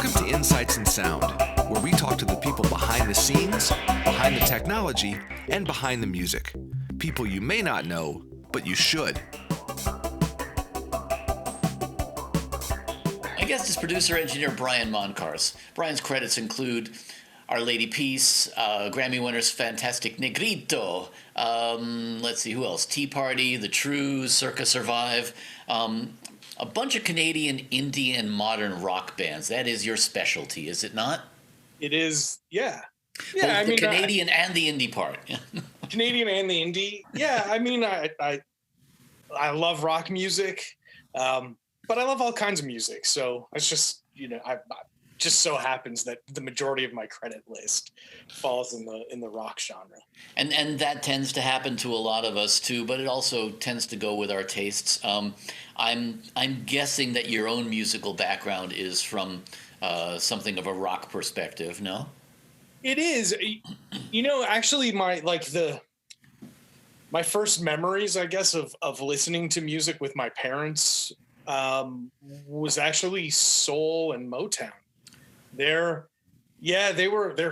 Welcome to Insights in Sound, where we talk to the people behind the scenes, behind the technology, and behind the music. People you may not know, but you should. My guest is producer-engineer Brian Moncarz. Brian's credits include Our Ladypiece, Grammy winner's Fantastic Negrito, let's see, who else? Tea Party, The Trews, Circa Survive, a bunch of Canadian indie and modern rock bands. That is your specialty, is it not? It is, yeah. Both Yeah, the Canadian and the indie part. Canadian and the indie. Yeah, I mean, I love rock music, but I love all kinds of music. So it's just, I just so happens that the majority of my credit list falls in the rock genre. And that tends to happen to a lot of us too, but it also tends to go with our tastes. I'm guessing that your own musical background is from something of a rock perspective, no? It is. Actually my first memories, I guess, of listening to music with my parents was actually soul and Motown. They're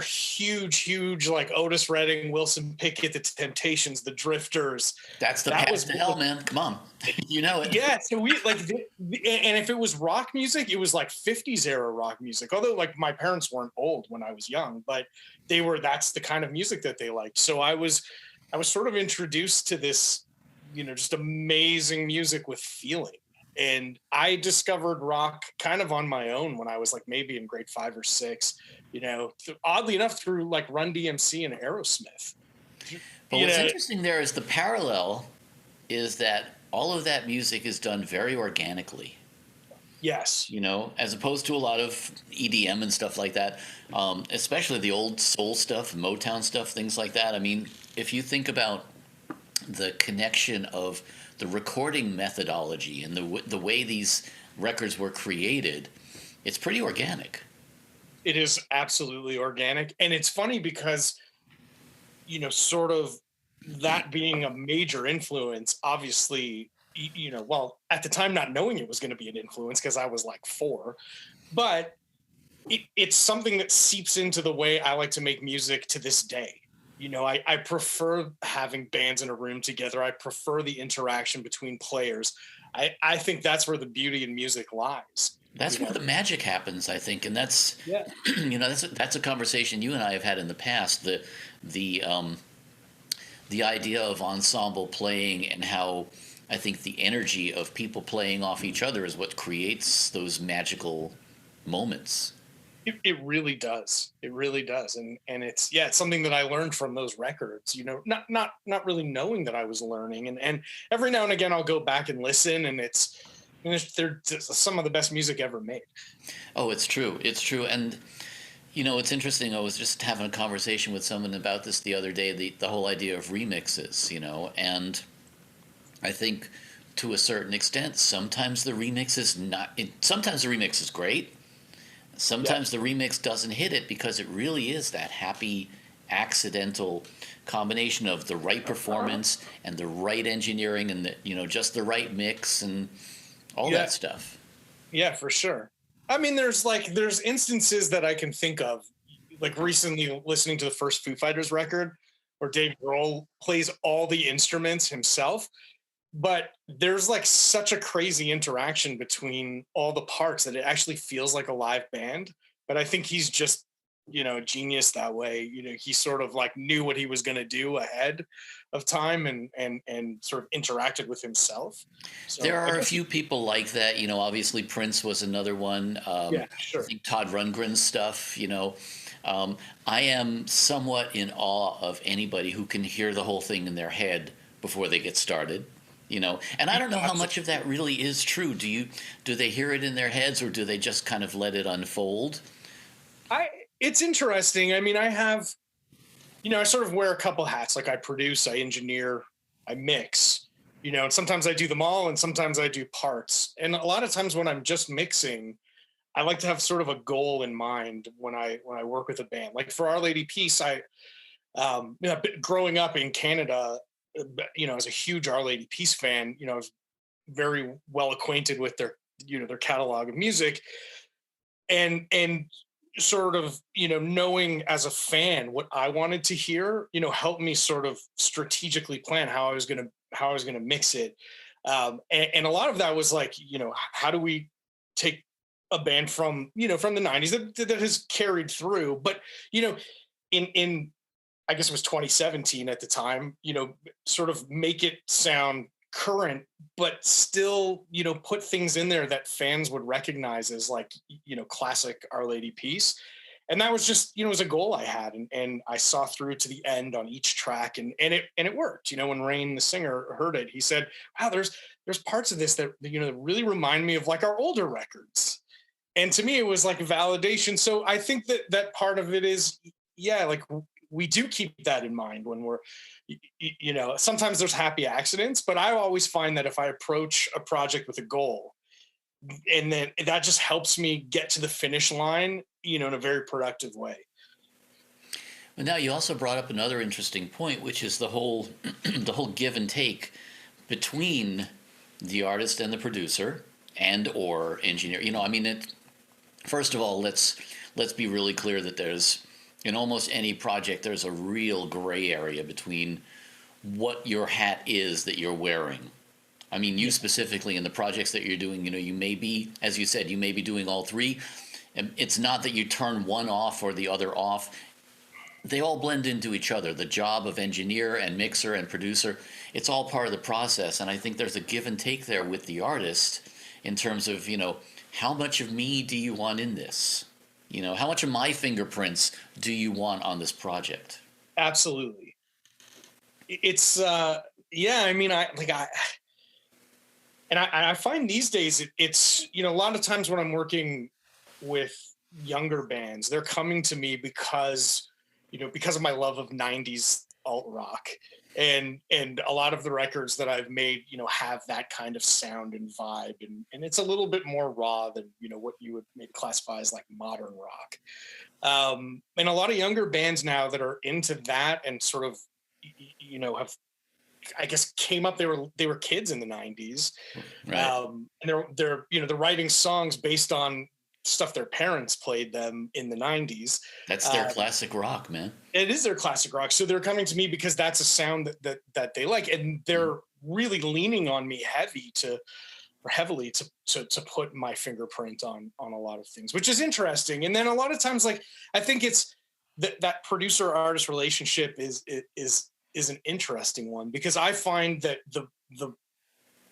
huge, like Otis Redding, Wilson Pickett, the Temptations, the Drifters. That's the path to hell, man. Come on, you know it. Yeah, so we and if it was rock music, it was like 50s era rock music. Although like my parents weren't old when I was young, but that's the kind of music that they liked. So I was sort of introduced to this, just amazing music with feeling. And I discovered rock kind of on my own when I was like maybe in grade 5 or 6, oddly enough through like Run DMC and Aerosmith. But what's interesting there is the parallel is that all of that music is done very organically. Yes. As opposed to a lot of EDM and stuff like that, especially the old soul stuff, Motown stuff, things like that. I mean, if you think about the connection of the recording methodology and the way these records were created, it's pretty organic. It is absolutely organic. And it's funny because, sort of that being a major influence, obviously, well, at the time, not knowing it was going to be an influence because I was like 4, but it's something that seeps into the way I like to make music to this day. I prefer having bands in a room together. I prefer the interaction between players. I think that's where the beauty in music lies. That's where the magic happens, I think, and that's that's a conversation you and I have had in the past. The idea of ensemble playing and how I think the energy of people playing off each other is what creates those magical moments. It really does. It really does. And it's something that I learned from those records, not really knowing that I was learning. And every now and again, I'll go back and listen, and they're some of the best music ever made. Oh, it's true. It's true. And, it's interesting. I was just having a conversation with someone about this the other day, the whole idea of remixes, and I think to a certain extent, sometimes the remix is great. Sometimes the remix doesn't hit it because it really is that happy, accidental combination of the right performance and the right engineering and just the right mix and all that stuff. Yeah, for sure. I mean, there's instances that I can think of, like recently listening to the first Foo Fighters record where Dave Grohl plays all the instruments himself. But there's like such a crazy interaction between all the parts that it actually feels like a live band. But I think he's just, a genius that way. He sort of like knew what he was going to do ahead of time and sort of interacted with himself. So there are a few people like that. Obviously Prince was another one. Sure. I think Todd Rundgren's stuff, I am somewhat in awe of anybody who can hear the whole thing in their head before they get started. And I don't know how much of that really is true. Do they hear it in their heads, or do they just kind of let it unfold? It's interesting. I mean, I have, I sort of wear a couple hats. Like I produce, I engineer, I mix, and sometimes I do them all and sometimes I do parts. And a lot of times when I'm just mixing, I like to have sort of a goal in mind when I work with a band. Like for Our Ladypiece, growing up in Canada, as a huge Our Ladypiece fan, I was very well acquainted with their catalog of music. and sort of, knowing as a fan what I wanted to hear, helped me sort of strategically plan how I was gonna mix it. And a lot of that was like, how do we take a band from the 90s that has carried through, but in I guess it was 2017 at the time, sort of make it sound current, but still, put things in there that fans would recognize as like, classic Our Lady Peace. And that was just, it was a goal I had, and I saw through to the end on each track, and it worked. When Rain, the singer, heard it, he said, "Wow, there's parts of this that that really remind me of like our older records." And to me, it was like a validation. So I think that part of it is, yeah, like we do keep that in mind when we're, sometimes there's happy accidents, but I always find that if I approach a project with a goal, and then that just helps me get to the finish line, in a very productive way. But now you also brought up another interesting point, which is the whole the whole give and take between the artist and the producer and or engineer. First of all, let's be really clear that there's, in almost any project, there's a real gray area between what your hat is that you're wearing. I mean, you specifically in the projects that you're doing, you may be, as you said, you may be doing all three. And it's not that you turn one off or the other off. They all blend into each other. The job of engineer and mixer and producer, it's all part of the process. And I think there's a give and take there with the artist in terms of, how much of me do you want in this? How much of my fingerprints do you want on this project? Absolutely. It's, yeah, I find these days it's, a lot of times when I'm working with younger bands, they're coming to me because of my love of 90s alt rock, and a lot of the records that I've made, have that kind of sound and vibe, and it's a little bit more raw than, what you would maybe classify as like modern rock. And a lot of younger bands now that are into that and sort of, have, I guess, came up. They were kids in the 90s, Right. and they're writing songs based on stuff their parents played them in the 90s. That's their classic rock, man. It is their classic rock. So they're coming to me because that's a sound that they like, and they're really leaning on me heavily to put my fingerprint on a lot of things, which is interesting. And then a lot of times, like, I think it's that producer artist relationship is an interesting one, because I find that the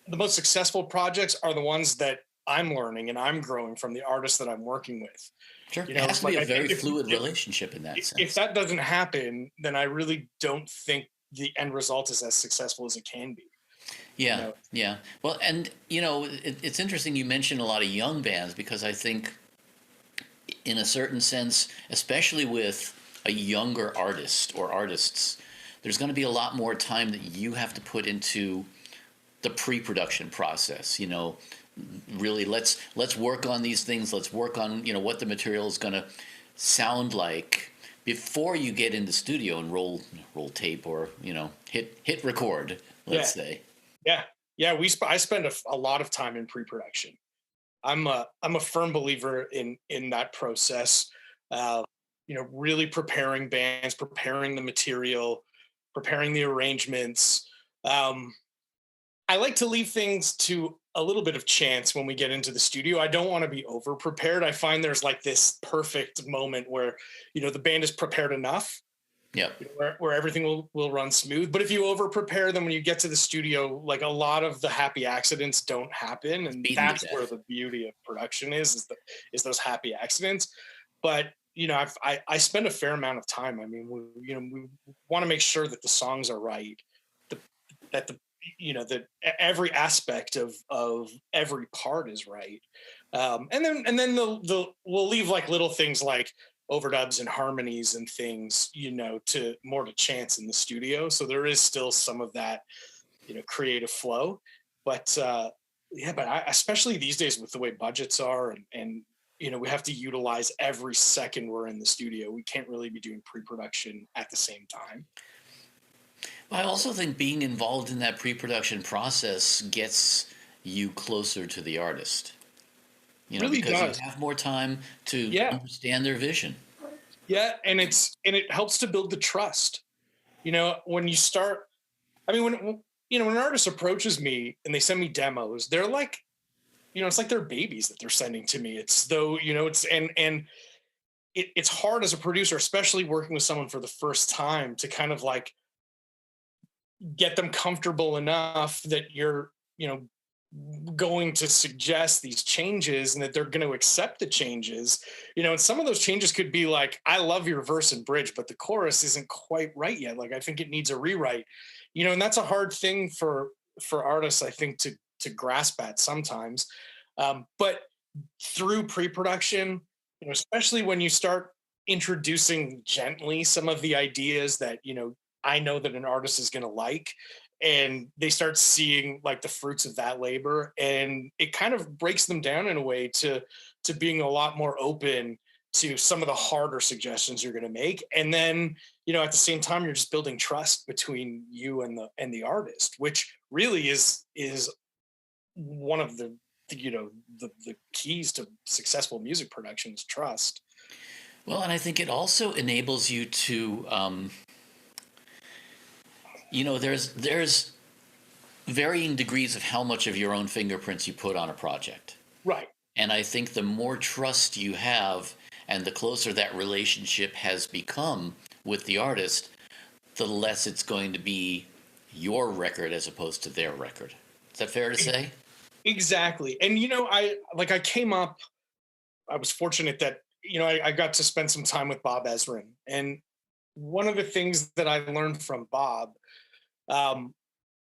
most successful projects are the ones that I'm learning and I'm growing from the artists that I'm working with. Sure. It has to be a very fluid relationship in that sense. If that doesn't happen, then I really don't think the end result is as successful as it can be. Yeah, yeah. Well, and it's interesting you mentioned a lot of young bands, because I think, in a certain sense, especially with a younger artist or artists, there's going to be a lot more time that you have to put into the pre-production process. Really, let's work on these things. Let's work on what the material is going to sound like before you get in the studio and roll tape, or hit record. Let's say. Yeah. I spend a lot of time in pre-production. I'm a firm believer in that process. Really preparing bands, preparing the material, preparing the arrangements. I like to leave things to a little bit of chance when we get into the studio. I don't want to be over prepared. I find there's like this perfect moment where, the band is prepared enough. Yeah. Where everything will run smooth. But if you over prepare, then when you get to the studio, like, a lot of the happy accidents don't happen. And that's where the beauty of production is those happy accidents. But, I spend a fair amount of time. I mean, we want to make sure that the songs are right, that every aspect of every part is right. And then we'll leave like little things like overdubs and harmonies and things, to chance in the studio. So there is still some of that, creative flow. But especially these days with the way budgets are, and we have to utilize every second we're in the studio. We can't really be doing pre-production at the same time. I also think being involved in that pre-production process gets you closer to the artist. Really because you does. have more time to Yeah. understand their vision. Yeah. And it helps to build the trust. When you start, I mean, when an artist approaches me and they send me demos, they're like, it's like they're babies that they're sending to me. It's though, it's hard as a producer, especially working with someone for the first time, to kind of like get them comfortable enough that you're, going to suggest these changes and that they're going to accept the changes. And some of those changes could be like, I love your verse and bridge, but the chorus isn't quite right yet. Like, I think it needs a rewrite. And that's a hard thing for artists, I think, to grasp at sometimes. But through pre-production, especially when you start introducing gently some of the ideas that I know that an artist is going to like, and they start seeing like the fruits of that labor, and it kind of breaks them down in a way to being a lot more open to some of the harder suggestions you're going to make. And then at the same time, you're just building trust between you and the artist, which really is one of the the keys to successful music production is trust. Well, and I think it also enables you to, there's varying degrees of how much of your own fingerprints you put on a project. Right. And I think the more trust you have and the closer that relationship has become with the artist, the less it's going to be your record as opposed to their record. Is that fair to say? Exactly. And I was fortunate that I got to spend some time with Bob Ezrin, and one of the things that I learned from Bob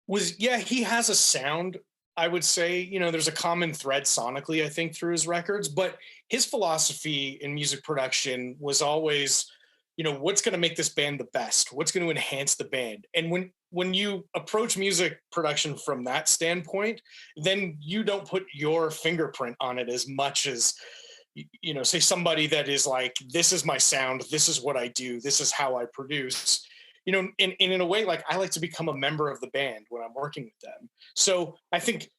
was, he has a sound. I would say, there's a common thread sonically, I think, through his records, but his philosophy in music production was always, what's going to make this band the best? What's going to enhance the band? And when you approach music production from that standpoint, then you don't put your fingerprint on it as much as, say somebody that is like, this is my sound, this is what I do, this is how I produce. In a way, like, I like to become a member of the band when I'm working with them. So I think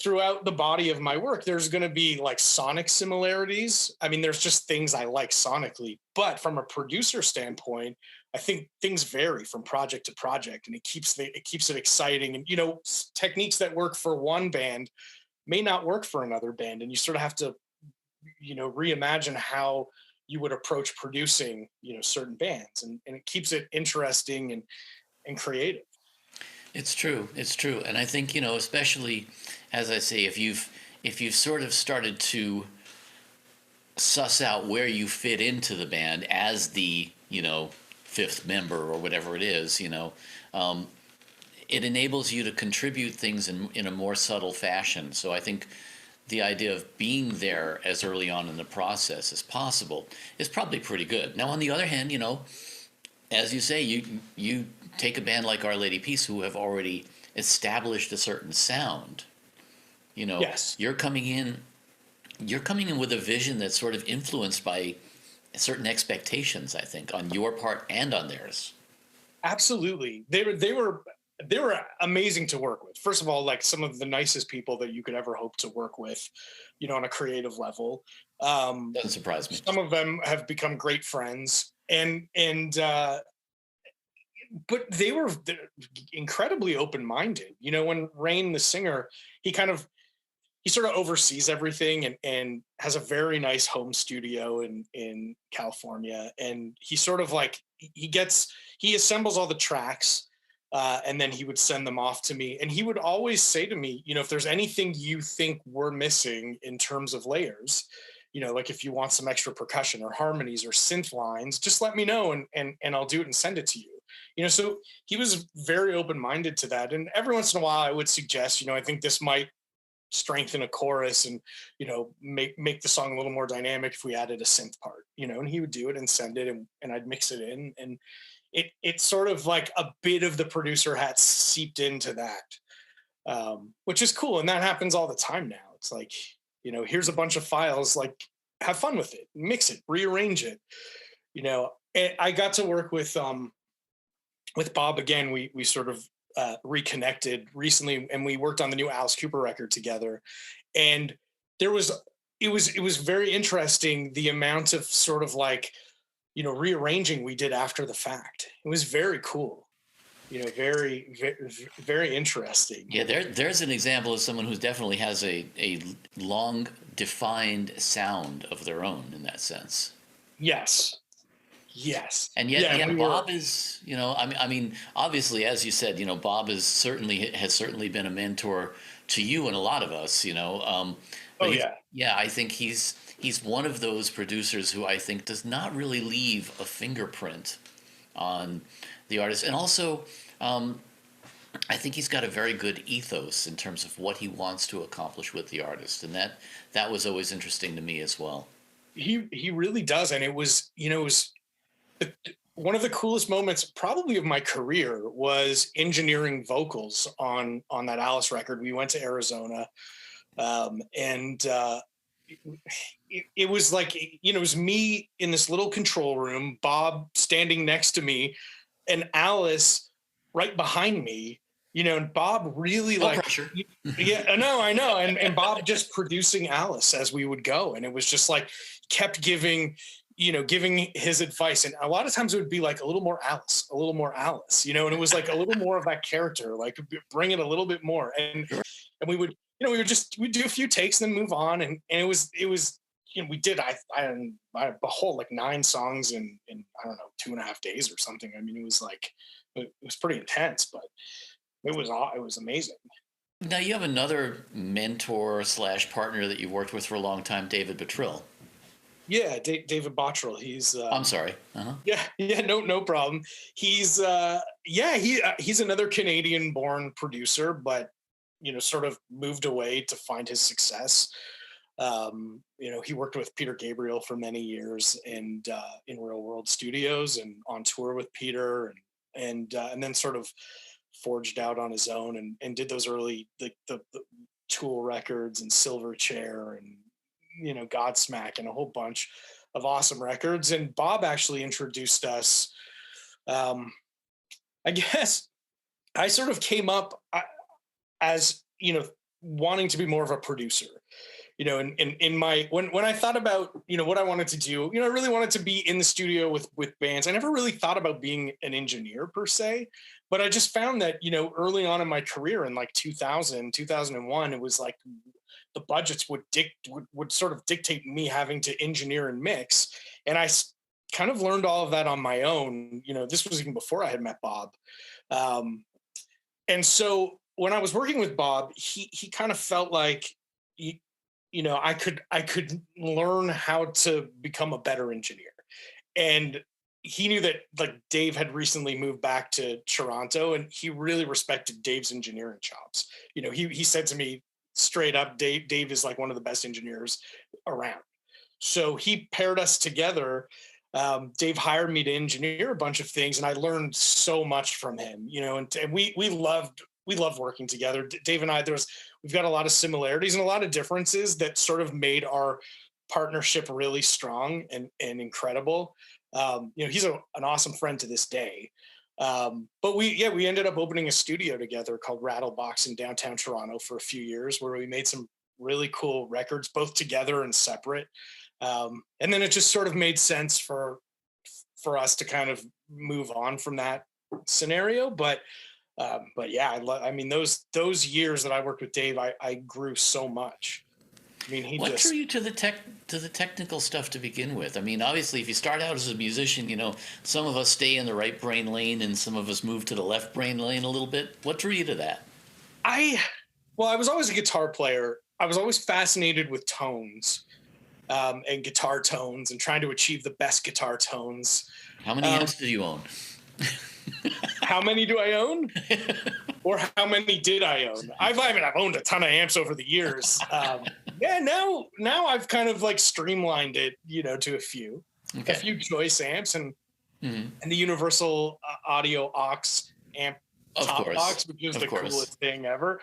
throughout the body of my work, there's going to be like sonic similarities. I mean, there's just things I like sonically, but from a producer standpoint, I think things vary from project to project, and it keeps it exciting. And techniques that work for one band may not work for another band, and you sort of have to reimagine how you would approach producing certain bands, and it keeps it interesting and creative. It's true. And I think, especially, as I say, if you've sort of started to suss out where you fit into the band as the, fifth member or whatever it is, it enables you to contribute things in a more subtle fashion. So I think the idea of being there as early on in the process as possible is probably pretty good. Now, on the other hand, as you say, you take a band like Our Ladypiece, who have already established a certain sound. Yes. You're coming in with a vision that's sort of influenced by certain expectations, I think, on your part and on theirs. Absolutely. They were amazing to work with. First of all, like, some of the nicest people that you could ever hope to work with, on a creative level. Doesn't surprise me. Some of them have become great friends, but they're incredibly open-minded. When Rain, the singer, he sort of oversees everything and has a very nice home studio in California. And he sort of like, he assembles all the tracks, and then he would send them off to me. And he would always say to me, if there's anything you think we're missing in terms of layers, like if you want some extra percussion or harmonies or synth lines, just let me know and I'll do it and send it to you. So he was very open-minded to that. And every once in a while I would suggest, I think this might strengthen a chorus and, make the song a little more dynamic if we added a synth part, and he would do it and send it, and I'd mix it in. And it's sort of like a bit of the producer hat seeped into that, which is cool. And that happens all the time now. It's like, here's a bunch of files, like, have fun with it, mix it, rearrange it. And I got to work with Bob again. We sort of reconnected recently, and we worked on the new Alice Cooper record together. And there was it was very interesting, the amount of sort of like, rearranging we did after the fact. It was very cool. Very, very, very interesting. Yeah, there's an example of someone who definitely has a long defined sound of their own in that sense. Yes. Yes. And yet, yeah, Bob is, I mean, obviously, as you said, Bob has certainly been a mentor to you and a lot of us, Oh yeah. Yeah, I think he's one of those producers who I think does not really leave a fingerprint on the artist. And also, I think he's got a very good ethos in terms of what he wants to accomplish with the artist. And that was always interesting to me as well. He really does. And it was one of the coolest moments probably of my career was engineering vocals on that Alice record. We went to Arizona, and it was like, it was me in this little control room, Bob standing next to me, and Alice right behind me, and Bob really No pressure. Yeah, I know. And Bob just producing Alice as we would go. And it was just like, kept giving his advice. And a lot of times it would be like a little more Alice, and it was like a little more of that character, like bring it a little bit more. And we would, we'd do a few takes and then move on. And it was, we did, I a whole like 9 songs in, I don't know, 2.5 days or something. I mean, it was pretty intense, but it was amazing. Now you have another mentor / partner that you've worked with for a long time, David Bottrill. Yeah, David Bottrill. He's. I'm sorry. Uh-huh. Yeah, no problem. He's he's another Canadian-born producer, but sort of moved away to find his success. He worked with Peter Gabriel for many years, and in Real World Studios, and on tour with Peter, and then sort of forged out on his own, and did those early the Tool records and Silverchair and Godsmack and a whole bunch of awesome records. And Bob actually introduced us. I guess I sort of came up as wanting to be more of a producer. In my when I thought about what I wanted to do, I really wanted to be in the studio with bands. I never really thought about being an engineer per se, but I just found that early on in my career in like 2001, it was like the budgets would sort of dictate me having to engineer and mix, and I kind of learned all of that on my own. This was even before I had met Bob, and so when I was working with Bob, he kind of felt like I could learn how to become a better engineer. And he knew that like Dave had recently moved back to Toronto, and he really respected Dave's engineering chops. He said to me straight up, Dave is like one of the best engineers around. So he paired us together. Dave hired me to engineer a bunch of things, and I learned so much from him, and we loved working together. Dave and I, we've got a lot of similarities and a lot of differences that sort of made our partnership really strong and incredible. He's an awesome friend to this day. But we ended up opening a studio together called Rattlebox in downtown Toronto for a few years, where we made some really cool records, both together and separate. And then it just sort of made sense for us to kind of move on from that scenario. But yeah, I mean, those years that I worked with Dave, I grew so much. I mean, what drew you to the technical stuff to begin with? I mean, obviously, if you start out as a musician, some of us stay in the right brain lane and some of us move to the left brain lane a little bit. What drew you to that? I was always a guitar player. I was always fascinated with tones, and guitar tones, and trying to achieve the best guitar tones. How many amps do you own? How many do I own? Or how many did I own? I've owned a ton of amps over the years. Now I've kind of like streamlined it, to a few choice amps, and the universal audio aux amp top box, which is the coolest thing ever.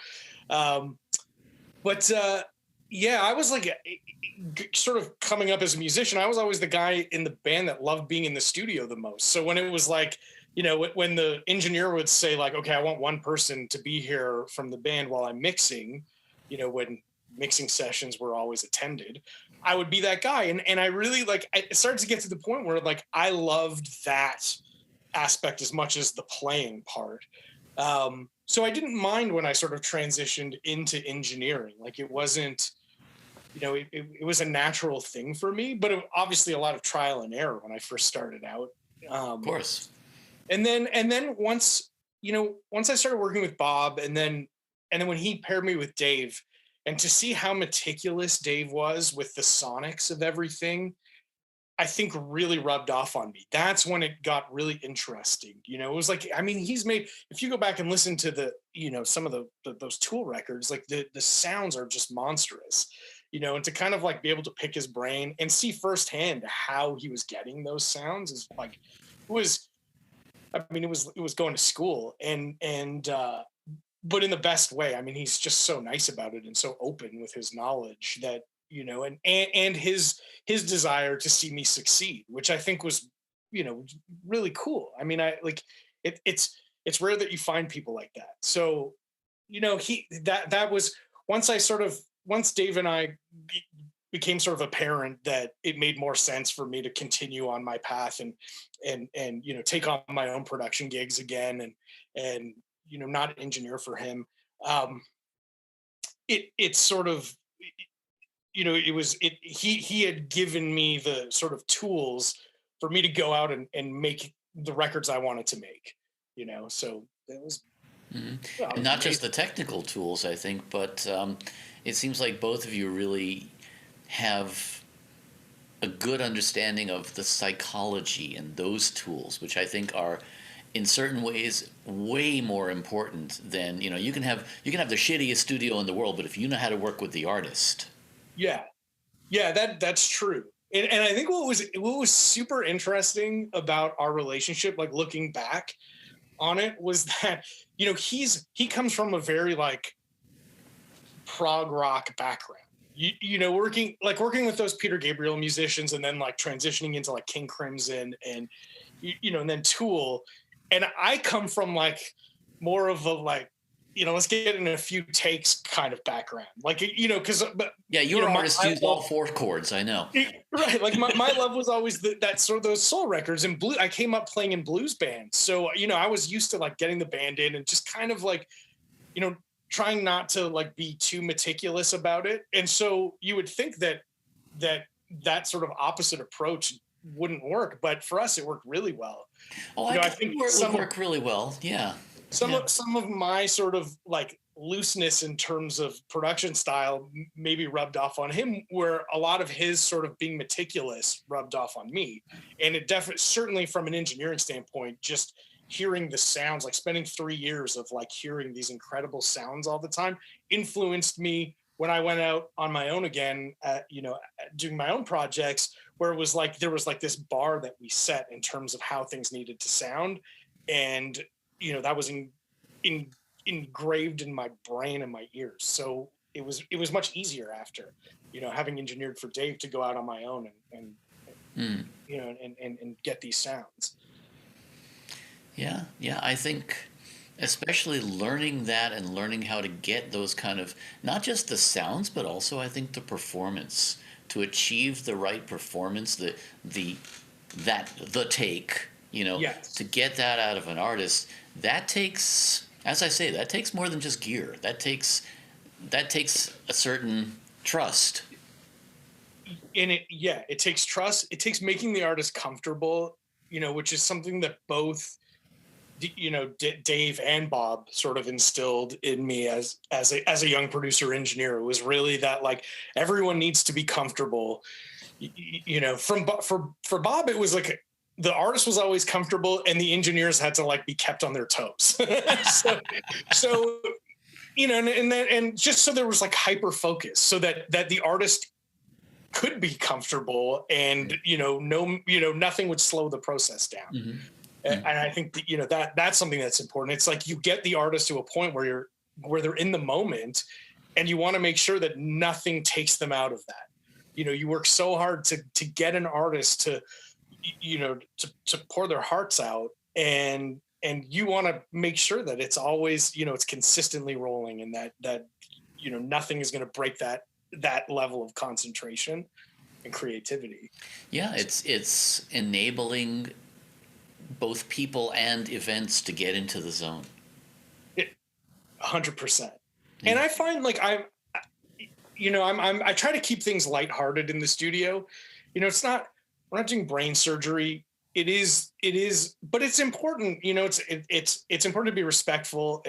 But I was like sort of coming up as a musician. I was always the guy in the band that loved being in the studio the most. So when it was like, when the engineer would say like, okay, I want one person to be here from the band while I'm mixing, when mixing sessions were always attended, I would be that guy. And I really like, it started to get to the point where like, I loved that aspect as much as the playing part. So I didn't mind when I sort of transitioned into engineering. Like it wasn't, it was a natural thing for me, but obviously a lot of trial and error when I first started out. Of course. And then once I started working with Bob, and then when he paired me with Dave, and to see how meticulous Dave was with the sonics of everything, I think really rubbed off on me. That's when it got really interesting. It was like, I mean, he's made, if you go back and listen to the, some of those Tool records, like the sounds are just monstrous, and to kind of like be able to pick his brain and see firsthand how he was getting those sounds is like, it was going to school but in the best way. I mean, he's just so nice about it and so open with his knowledge that, and his desire to see me succeed, which I think was, really cool. I mean, it's rare that you find people like that. So, that was once Dave and I became sort of apparent that it made more sense for me to continue on my path and take on my own production gigs again and not engineer for him. It sort of, he had given me the sort of tools for me to go out and make the records I wanted to make, so it was. Mm-hmm. Yeah, and not just the technical tools, I think, but it seems like both of you really have a good understanding of the psychology and those tools, which I think are in certain ways way more important than, you can have the shittiest studio in the world, but if you know how to work with the artist. Yeah, that's true. And I think what was super interesting about our relationship, like looking back on it, was that, he comes from a very like prog rock background. Working with those Peter Gabriel musicians, and then like transitioning into like King Crimson and and then Tool. And I come from like more of a like, let's get in a few takes kind of background. Like, your artist used all four chords, I know. Right. Like my love was always that sort of those soul records and blues. I came up playing in blues bands. So, I was used to like getting the band in and just kind of like, trying not to like be too meticulous about it. And so you would think that sort of opposite approach wouldn't work, but for us it worked really well. I think it would work really well. Yeah. Some of my sort of like looseness in terms of production style maybe rubbed off on him, where a lot of his sort of being meticulous rubbed off on me. And it certainly from an engineering standpoint, just hearing the sounds, like spending 3 years of like hearing these incredible sounds all the time, influenced me when I went out on my own again, doing my own projects, where it was like, there was like this bar that we set in terms of how things needed to sound. And, that was engraved in my brain and my ears. So it was much easier after, having engineered for Dave, to go out on my own and get these sounds. Yeah. I think especially learning that and learning how to get those kind of, not just the sounds, but also I think the performance, to achieve the right performance, the take, Yes. To get that out of an artist, that takes, as I say, that takes more than just gear. That takes a certain trust. And it takes trust. It takes making the artist comfortable, which is something that both, Dave and Bob sort of instilled in me as a young producer engineer. It was really that like everyone needs to be comfortable. For Bob, it was like the artist was always comfortable and the engineers had to like be kept on their toes. so and just so there was like hyper focus, so that the artist could be comfortable and nothing would slow the process down. Mm-hmm. And I think that's something that's important. It's like you get the artist to a point where they're in the moment, and you want to make sure that nothing takes them out of that. You work so hard to get an artist to pour their hearts out, and you want to make sure that it's always, it's consistently rolling, and that nothing is going to break that level of concentration. and creativity. Yeah, it's enabling both people and events to get into the zone. 100%. Yeah. And I find like I try to keep things lighthearted in the studio. It's not, we're not doing brain surgery. It is, but it's important. It's important to be respectful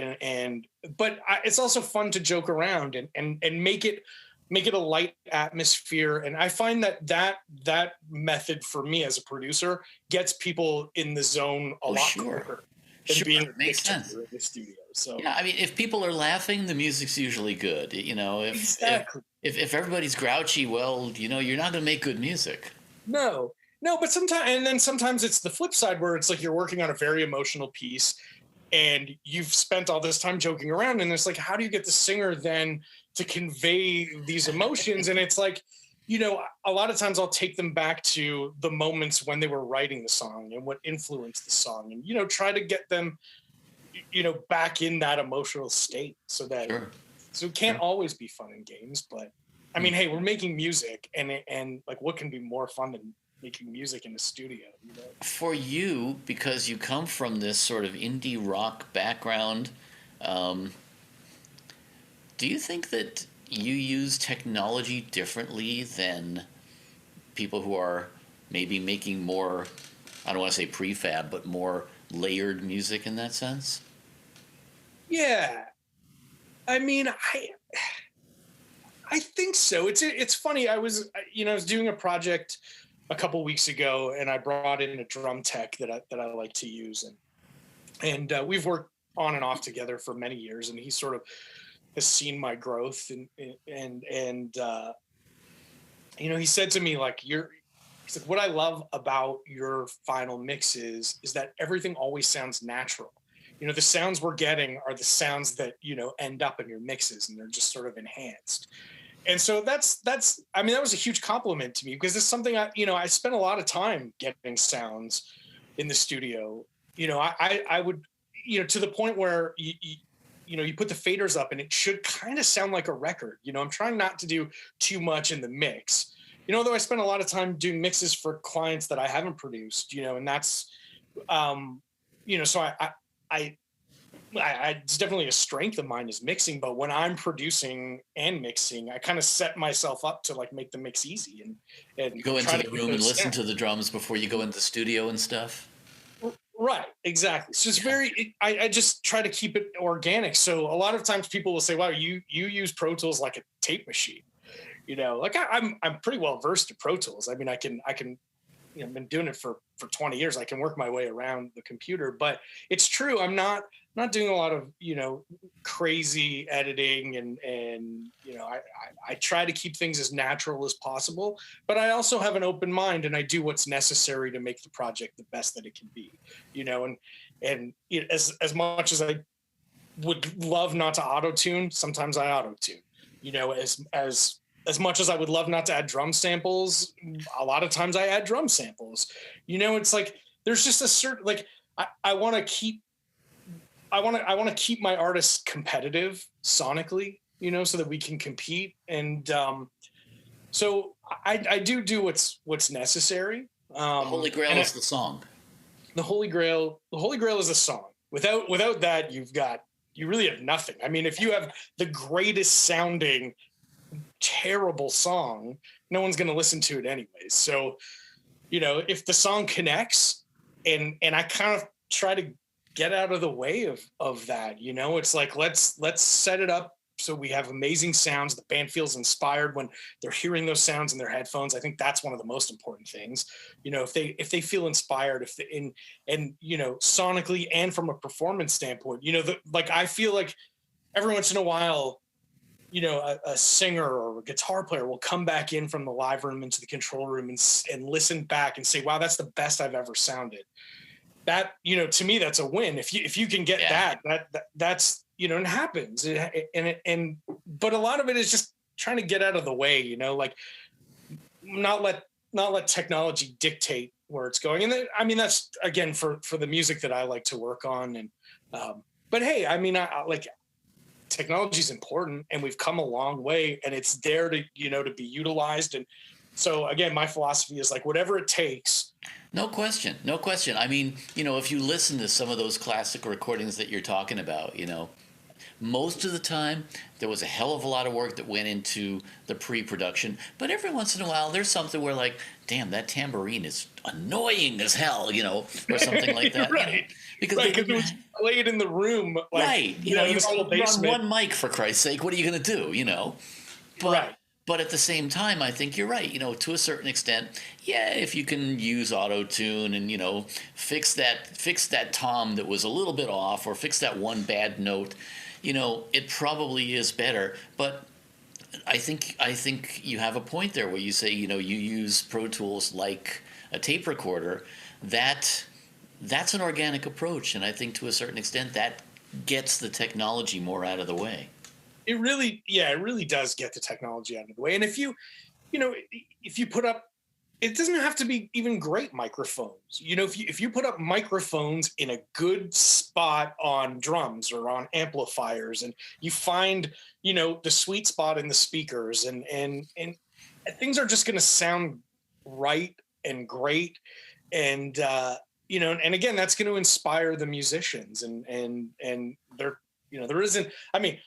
but it's also fun to joke around and make it a light atmosphere. And I find that method for me as a producer gets people in the zone a lot quicker than being makes sense in the studio. So yeah, I mean, if people are laughing, the music's usually good. Exactly. If everybody's grouchy, well, you're not going to make good music. No, but sometimes it's the flip side where it's like you're working on a very emotional piece and you've spent all this time joking around, and it's like, how do you get the singer then to convey these emotions? And it's like, a lot of times I'll take them back to the moments when they were writing the song and what influenced the song, and try to get them back in that emotional state so that so it can't always be fun and games. But I mean, hey, we're making music, and like, what can be more fun than making music in the studio? For you, because you come from this sort of indie rock background, do you think that you use technology differently than people who are maybe making more, I don't want to say prefab, but more layered music in that sense? Yeah, I mean, I think so. It's funny. I was doing a project a couple weeks ago, and I brought in a drum tech that I like to use, and we've worked on and off together for many years, and he sort of has seen my growth, and he said to me, like, he's like, what I love about your final mixes is that everything always sounds natural. The sounds we're getting are the sounds that end up in your mixes, and they're just sort of enhanced. And so that's I mean, that was a huge compliment to me, because it's something I spent a lot of time getting sounds in the studio. I would to the point where you put the faders up and it should kind of sound like a record. I'm trying not to do too much in the mix. Though I spend a lot of time doing mixes for clients that I haven't produced, and that's so it's definitely a strength of mine is mixing, but when I'm producing and mixing, I kind of set myself up to like make the mix easy and you go into the room and listen to the drums before you go into the studio and stuff. Right, exactly. So it's I just try to keep it organic. So a lot of times people will say, wow, you use Pro Tools like a tape machine. Like I'm pretty well versed in Pro Tools. I mean, I can I've been doing it for 20 years. I can work my way around the computer, but it's true. I'm not doing a lot of, crazy editing and I try to keep things as natural as possible, but I also have an open mind and I do what's necessary to make the project the best that it can be, and as much as I would love not to auto-tune, sometimes I auto-tune, as much as I would love not to add drum samples, a lot of times I add drum samples. It's like there's just a certain, like, I want to keep my artists competitive sonically, so that we can compete. And so I do what's necessary. The Holy Grail is the song. The Holy Grail is a song. Without that, you really have nothing. I mean, if you have the greatest sounding terrible song, no one's going to listen to it anyways. So, if the song connects and I kind of try to get out of the way of that, it's like, let's set it up so we have amazing sounds. The band feels inspired when they're hearing those sounds in their headphones. I think that's one of the most important things. If they feel inspired, sonically and from a performance standpoint, I feel like every once in a while, a singer or a guitar player will come back in from the live room into the control room and listen back and say, wow, that's the best I've ever sounded. That, to me, that's a win. If you can get that's, it happens. But a lot of it is just trying to get out of the way, like not let technology dictate where it's going. And then, I mean, that's again, for the music that I like to work on. And, but hey, I mean, I like, technology is important and we've come a long way and it's there to, to be utilized. And So again, my philosophy is like whatever it takes. No question. No question. I mean, if you listen to some of those classic recordings that you're talking about, most of the time there was a hell of a lot of work that went into the pre-production, but every once in a while there's something where like, damn, that tambourine is annoying as hell, or something like that. Right. Because it was played in the room. Like, right. You're on one mic, for Christ's sake. What are you going to do, But, right. But at the same time, I think you're right. To a certain extent, yeah, if you can use auto-tune and, fix that tom that was a little bit off or fix that one bad note, it probably is better. But I think you have a point there where you say, you use Pro Tools like a tape recorder. That's an organic approach, and I think to a certain extent that gets the technology more out of the way. It really does get the technology out of the way. And if you put up, it doesn't have to be even great microphones. If you put up microphones in a good spot on drums or on amplifiers, and you find, the sweet spot in the speakers, and things are just going to sound right and great. And, and again, that's going to inspire the musicians, and there isn't, I mean,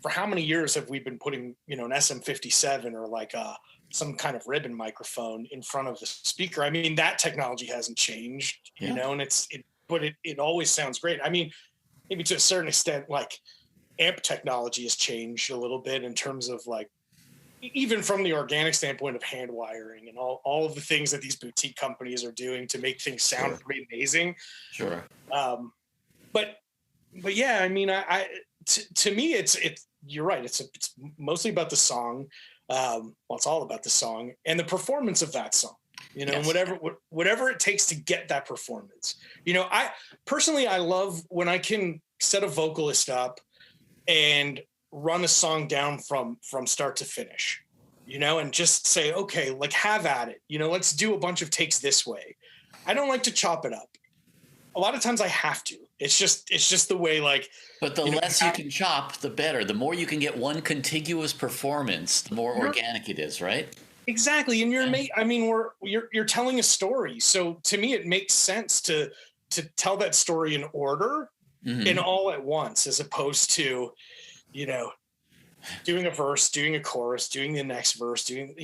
for how many years have we been putting, an SM57 or like some kind of ribbon microphone in front of the speaker? I mean, that technology hasn't changed, and but it always sounds great. I mean, maybe to a certain extent, like amp technology has changed a little bit in terms of like, even from the organic standpoint of hand wiring and all of the things that these boutique companies are doing to make things sound pretty amazing. Sure. But yeah, I mean, to me, it's you're right. It's mostly about the song. It's all about the song and the performance of that song, yes. And whatever it takes to get that performance. I personally, I love when I can set a vocalist up and run a song down from start to finish, and just say, okay, like have at it. Let's do a bunch of takes this way. I don't like to chop it up. A lot of times I have to. It's just the way, like. But the less you can chop, the better. The more you can get one contiguous performance, the more organic it is, right? Exactly. And you're telling a story. So to me, it makes sense to tell that story in order and all at once, as opposed to, doing a verse, doing a chorus, doing the next verse, doing,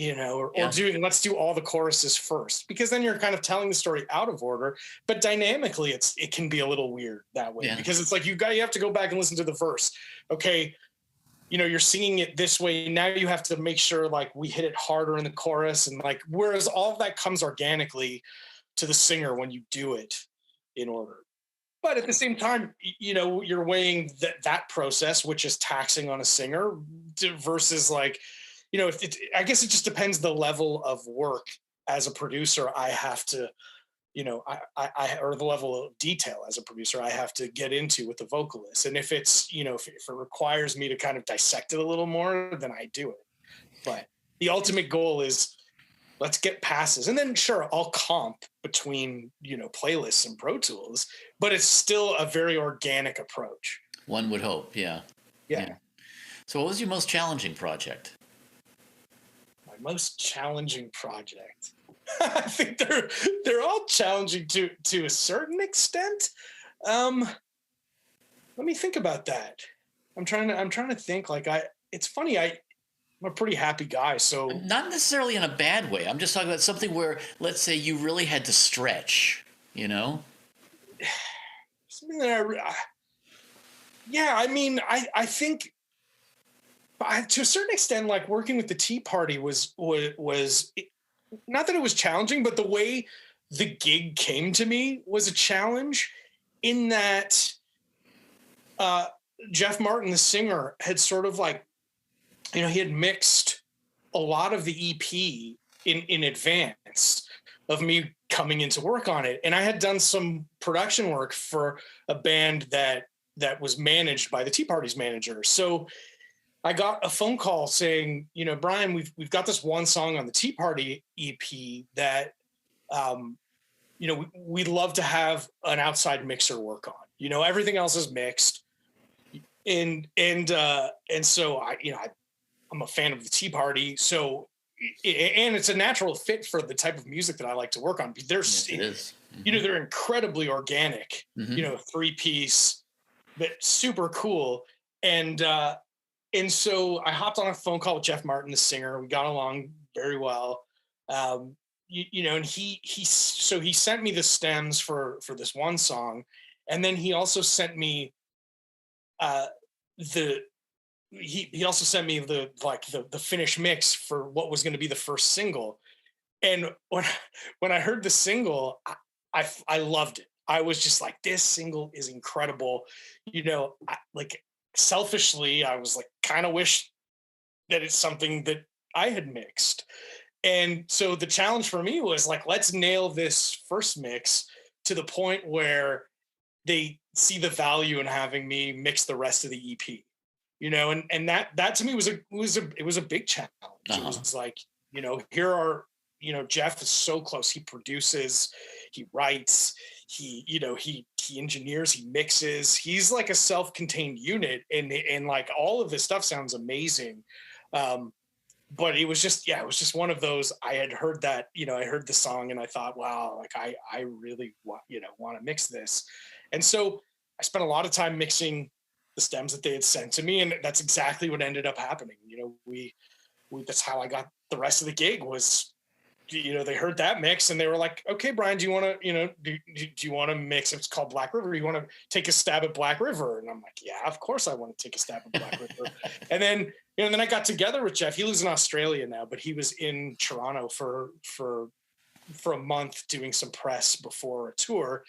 let's do all the choruses first, because then you're kind of telling the story out of order, but dynamically it can be a little weird that way, because it's like you have to go back and listen to the verse. Okay. You're singing it this way. Now you have to make sure like we hit it harder in the chorus, and like, whereas all of that comes organically to the singer when you do it in order. But at the same time, you're weighing that process, which is taxing on a singer, versus like, I guess it just depends the level of work as a producer I have to, or the level of detail as a producer I have to get into with the vocalist. And if it's, if it requires me to kind of dissect it a little more, then I do it. But the ultimate goal is, let's get passes. And then sure, I'll comp between, playlists and Pro Tools, but it's still a very organic approach. One would hope. Yeah. So what was your most challenging project? My most challenging project. I think they're all challenging to a certain extent. Let me think about that. I'm trying to think. Like it's funny. I'm a pretty happy guy, so not necessarily in a bad way. I'm just talking about something where, let's say, you really had to stretch. Something that I think to a certain extent, like working with the Tea Party was not that it was challenging, but the way the gig came to me was a challenge, in that Jeff Martin, the singer, had sort of like, he had mixed a lot of the EP in advance of me coming in to work on it. And I had done some production work for a band that was managed by the Tea Party's manager. So I got a phone call saying, Brian, we've got this one song on the Tea Party EP that, we'd love to have an outside mixer work on. Everything else is mixed. And so I'm a fan of the Tea Party. So and it's a natural fit for the type of music that I like to work on. There's, Yes, it is. you know, they're incredibly organic, Mhm. you know, 3-piece, but super cool. And so I hopped on a phone call with Jeff Martin, the singer. We got along very well. You know, and so he sent me the stems for this one song, and then he also sent me uh, the he also sent me the finished mix for what was going to be the first single. And when I heard the single, I loved it. I was just like, this single is incredible. You know, like selfishly, I was like, kind of wish that it's something that I had mixed. And so the challenge for me was like, let's nail this first mix to the point where they see the value in having me mix the rest of the EP. You know, and that to me was a big challenge. It Uh-huh. was like, you know, here are, you know, Jeff is so close. He produces, he writes, he engineers, he mixes. He's like a self-contained unit, and like all of this stuff sounds amazing. Um, but it was just, yeah, it was just one of those. I had heard that, you know, I heard the song and I thought, wow, like I really want to mix this. And so I spent a lot of time mixing the stems that they had sent to me, and that's exactly what ended up happening. You know, we that's how I got the rest of the gig. Was, you know, they heard that mix and they were like, okay, Brian, do you want to, you know, do you want to mix? It's called Black River. You want to take a stab at Black River? And I'm like, yeah, of course I want to take a stab at Black River. And then, you know, then I got together with Jeff. He lives in Australia now, but he was in Toronto for a month doing some press before a tour.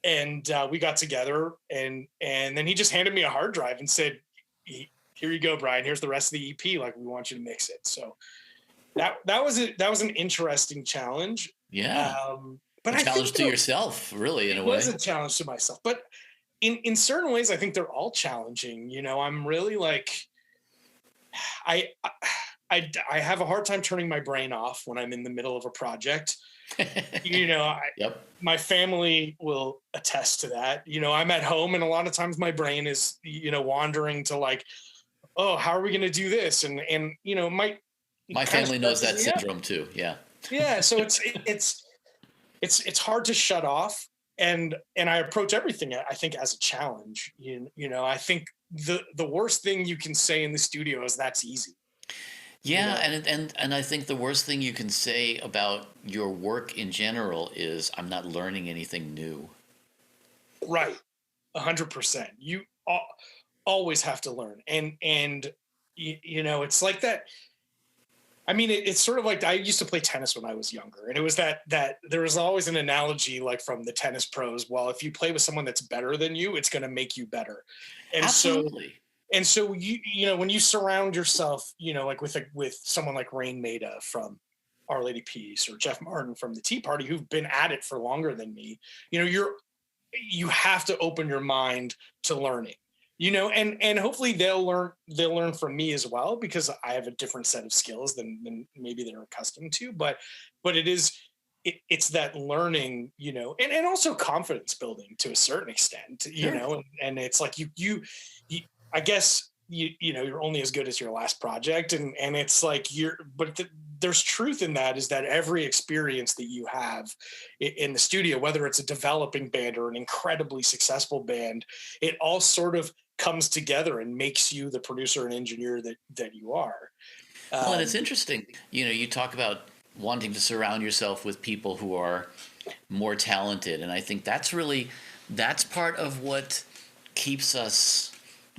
And we got together, and then he just handed me a hard drive and said, here you go, Brian, here's the rest of the EP. Like, we want you to mix it. So that was it. That was an interesting challenge. Yeah. But A I challenge think to yourself, really, in a it way. was a challenge to myself. But in certain ways, I think they're all challenging. You know, I'm really like, I have a hard time turning my brain off when I'm in the middle of a project. You know, Yep. my family will attest to that. You know, I'm at home and a lot of times my brain is, you know, wandering to like, oh, how are we going to do this? And, you know, My family knows that syndrome too. Yeah. Yeah. So it's hard to shut off. And I approach everything, I think, as a challenge. You know, I think the worst thing you can say in the studio is that's easy. Yeah, you know? and I think the worst thing you can say about your work in general is I'm not learning anything new. Right. 100%. You always have to learn. And you know, it's like that. I mean, it's sort of like, I used to play tennis when I was younger, and it was that there was always an analogy, like from the tennis pros. Well, if you play with someone that's better than you, it's going to make you better. And Absolutely. so you know, when you surround yourself, you know, like with someone like Rain Maida from Our Ladypiece, or Jeff Martin from the Tea Party, who've been at it for longer than me, you know, you have to open your mind to learning. You know, and hopefully they'll learn from me as well, because I have a different set of skills than maybe they're accustomed to. But it's that learning, you know, and also confidence building to a certain extent, you Sure. know, and it's like you I guess you know, you're only as good as your last project, and it's like there's truth in that, is that every experience that you have in the studio, whether it's a developing band or an incredibly successful band, it all sort of comes together and makes you the producer and engineer that you are. Well, and it's interesting. You know, you talk about wanting to surround yourself with people who are more talented, and I think that's part of what keeps us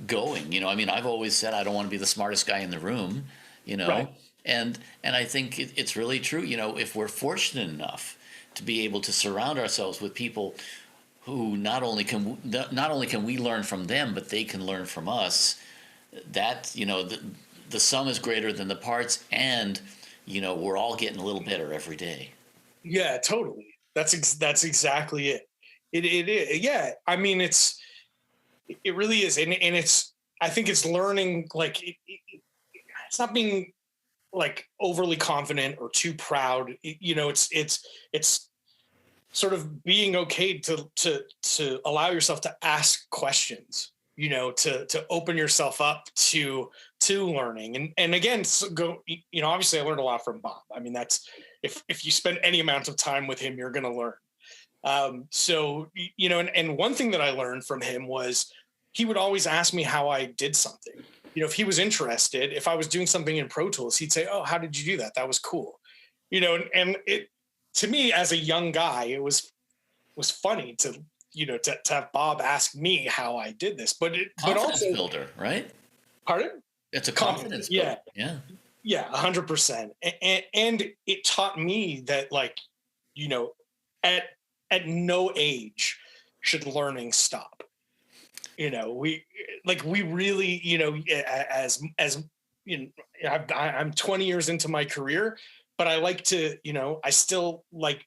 going. You know, I mean, I've always said I don't want to be the smartest guy in the room, you know. Right. And I think it's really true. You know, if we're fortunate enough to be able to surround ourselves with people who not only can we learn from them, but they can learn from us, that, you know, the sum is greater than the parts, and, you know, we're all getting a little better every day. Yeah, totally. That's exactly it. It is. Yeah. I mean, it really is. And it's, I think it's learning, like, it's not being like overly confident or too proud. You know, it's sort of being okay to allow yourself to ask questions, you know, to open yourself up to to learning. And again, obviously I learned a lot from Bob. I mean, that's, if you spend any amount of time with him, you're going to learn. So, and one thing that I learned from him was he would always ask me how I did something. If he was interested, if I was doing something in Pro Tools, he'd say, "Oh, how did you do that? That was cool." And it, to me as a young guy, it was funny to have Bob ask me how I did this, but also builder, right? Pardon? It's a confidence builder. Yeah, 100%. And it taught me that, like, at no age should learning stop. We really, as I'm 20 years into my career, but I like to, I still like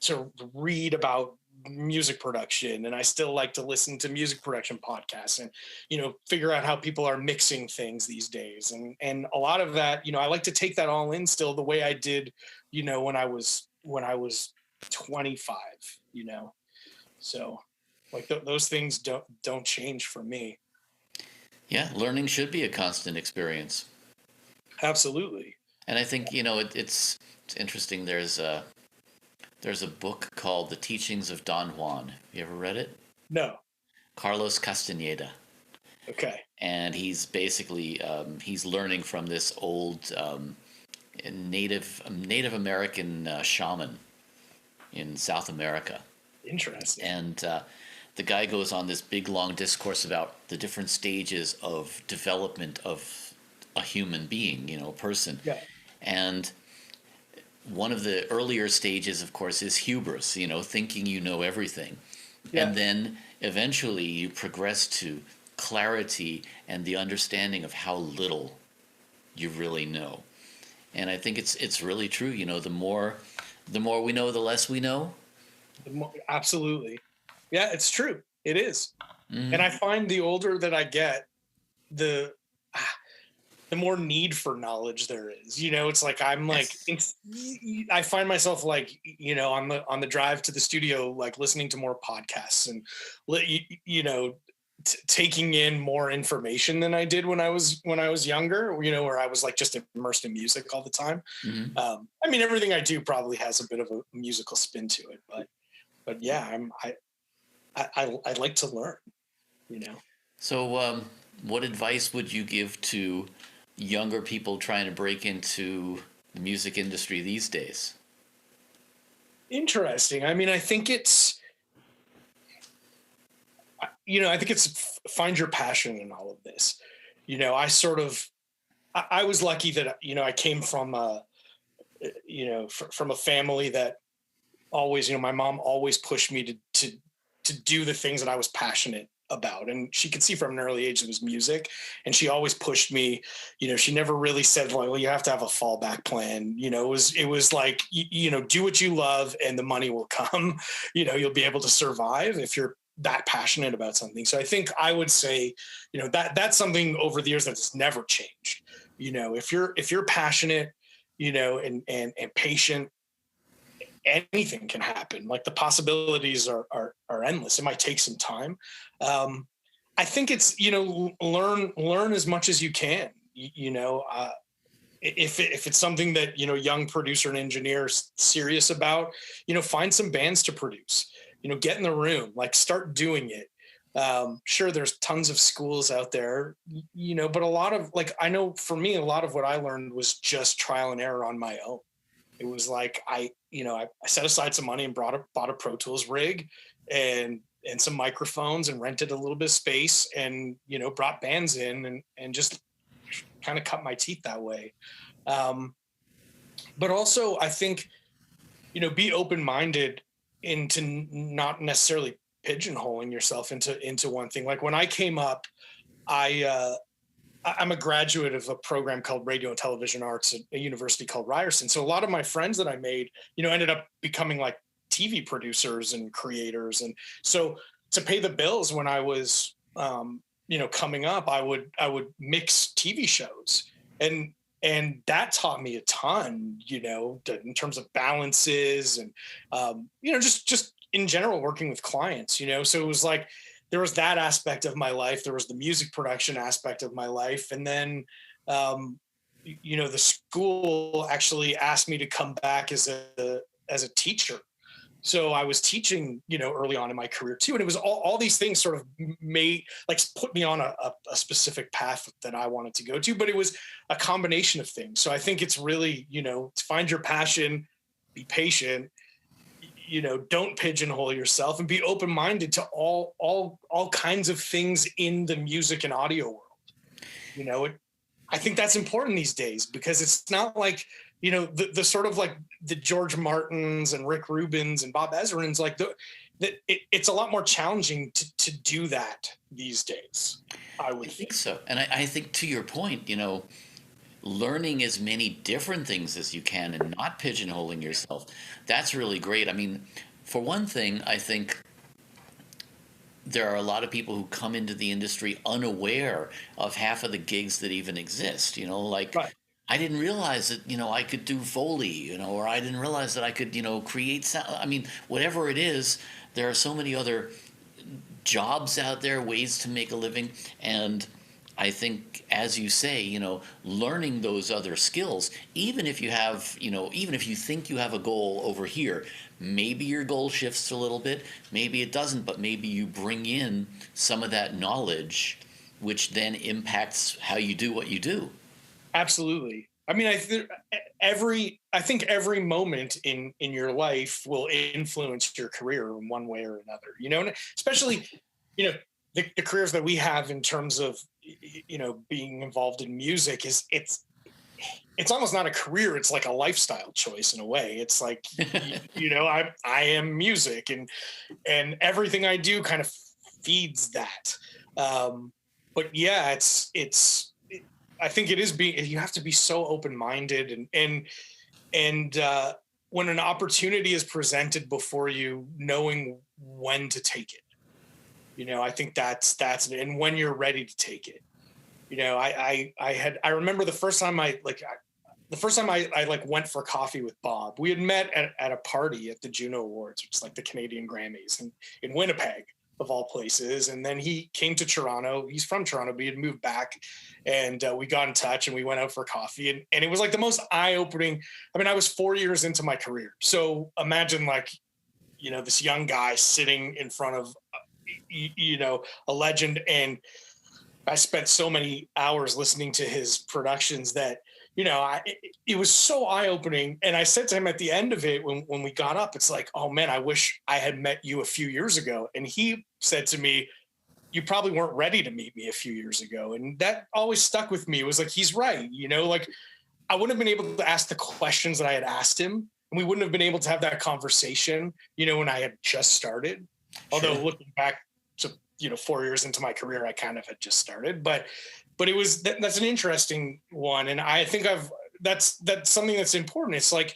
to read about music production, and I still like to listen to music production podcasts and, figure out how people are mixing things these days. And a lot of that, I like to take that all in still the way I did, when I was 25, so like those things don't change for me. Yeah. Learning should be a constant experience. Absolutely. And I think, it's interesting. There's a book called The Teachings of Don Juan. You ever read it? No. Carlos Castaneda. Okay. And he's basically he's learning from this old Native American shaman in South America. Interesting. And the guy goes on this big long discourse about the different stages of development of a human being, a person. Yeah. And one of the earlier stages, of course, is hubris, thinking you know everything. Yeah. And then eventually you progress to clarity and the understanding of how little you really know. And I think it's really true. The more we know, the less we know. Absolutely. Yeah, it's true. It is. Mm-hmm. And I find the older that I get, the more need for knowledge there is. It's like I'm like, I find myself like, on the drive to the studio, like listening to more podcasts and taking in more information than I did when I was younger. Where I was like just immersed in music all the time. Mm-hmm. I mean, everything I do probably has a bit of a musical spin to it, but yeah, I like to learn. So, what advice would you give to younger people trying to break into the music industry these days? Interesting. I mean, I think it's find your passion in all of this. I was lucky that, I came from from a family that always, my mom always pushed me to do the things that I was passionate about. And she could see from an early age it was music. And she always pushed me, she never really said, well, you have to have a fallback plan. It was like, do what you love and the money will come. You'll be able to survive if you're that passionate about something. So I think I would say, that's something over the years that's never changed. If you're passionate, and patient, anything can happen. Like the possibilities are endless. It might take some time. I think it's, learn as much as you can, if it's something that, young producer and engineers serious about, find some bands to produce, get in the room, like start doing it. Sure, there's tons of schools out there, but a lot of, like, I know for me, a lot of what I learned was just trial and error on my own. It was like, I set aside some money and bought a Pro Tools rig and some microphones and rented a little bit of space and, brought bands in and just kind of cut my teeth that way. But also I think, be open-minded into not necessarily pigeonholing yourself into one thing. Like when I came up, I'm a graduate of a program called Radio and Television Arts at a university called Ryerson. So a lot of my friends that I made, ended up becoming like TV producers and creators. And so to pay the bills when I was, coming up, I would mix TV shows and that taught me a ton, in terms of balances and, just in general working with clients, so it was like, there was that aspect of my life. There was the music production aspect of my life. And then The school actually asked me to come back as a teacher. So I was teaching, early on in my career too. And it was all these things sort of put me on a specific path that I wanted to go to, but it was a combination of things. So I think it's really, to find your passion, be patient, don't pigeonhole yourself, and be open-minded to all kinds of things in the music and audio world. I think that's important these days, because it's not like, the sort of like the George Martins and Rick Rubins and Bob Ezrin's, it's a lot more challenging to do that these days. I think so. And I think, to your point, learning as many different things as you can and not pigeonholing yourself, that's really great. I mean, for one thing, I think there are a lot of people who come into the industry unaware of half of the gigs that even exist, Right. I didn't realize that, I could do Foley, or I didn't realize that I could, create sound. I mean, whatever it is, there are so many other jobs out there, ways to make a living. And I think, as you say, learning those other skills, even if you have, even if you think you have a goal over here, maybe your goal shifts a little bit, maybe it doesn't, but maybe you bring in some of that knowledge, which then impacts how you do what you do. Absolutely. I mean, I think every moment in your life will influence your career in one way or another, and especially, the careers that we have in terms of, being involved in music it's almost not a career. It's like a lifestyle choice in a way. It's like, I am music, and everything I do kind of feeds that. But yeah, I think it is you have to be so open-minded, and when an opportunity is presented before you, knowing when to take it. I think that's and when you're ready to take it. I remember the first time I went for coffee with Bob. We had met at a party at the Juno Awards, which is like the Canadian Grammys, in Winnipeg, of all places. And then he came to Toronto. He's from Toronto, but he had moved back, and we got in touch and we went out for coffee. And it was like the most eye-opening. I mean, I was 4 years into my career. So imagine this young guy sitting in front of, a legend. And I spent so many hours listening to his productions that, it was so eye-opening. And I said to him at the end of it, when we got up, it's like, oh man, I wish I had met you a few years ago. And he said to me, you probably weren't ready to meet me a few years ago. And that always stuck with me. It was like, he's right. I wouldn't have been able to ask the questions that I had asked him, and we wouldn't have been able to have that conversation, when I had just started. Although looking back to, 4 years into my career, I kind of had just started, but it was, that's an interesting one. And I think that's something that's important. It's like,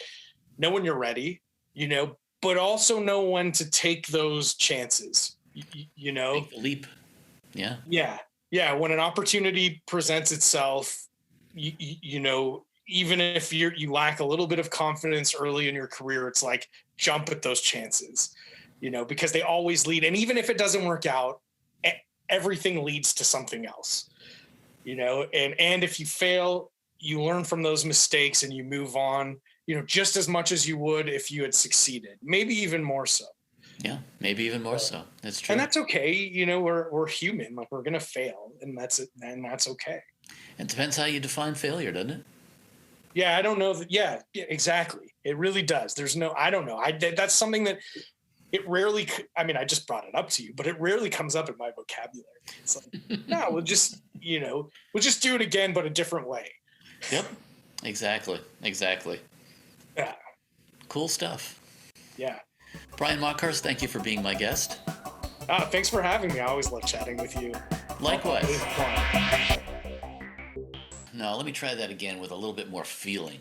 know when you're ready, but also know when to take those chances, Take the leap. Yeah. Yeah. Yeah. When an opportunity presents itself, even if you lack a little bit of confidence early in your career, it's like, jump at those chances, because they always lead. And even if it doesn't work out, everything leads to something else, and if you fail, you learn from those mistakes and you move on, just as much as you would if you had succeeded, maybe even more so. Yeah, maybe even more so. That's true. And that's okay. We're human, like we're going to fail, and that's it. And that's okay. It depends how you define failure, doesn't it? Yeah. I don't know that. Yeah, exactly. It really does. I don't know. That's something that it rarely, I just brought it up to you, but it rarely comes up in my vocabulary. It's like, no, we'll just do it again, but a different way. Yep. Exactly. Yeah. Cool stuff. Yeah. Brian Moncarz, thank you for being my guest. Thanks for having me. I always love chatting with you. Likewise. Now, let me try that again with a little bit more feeling.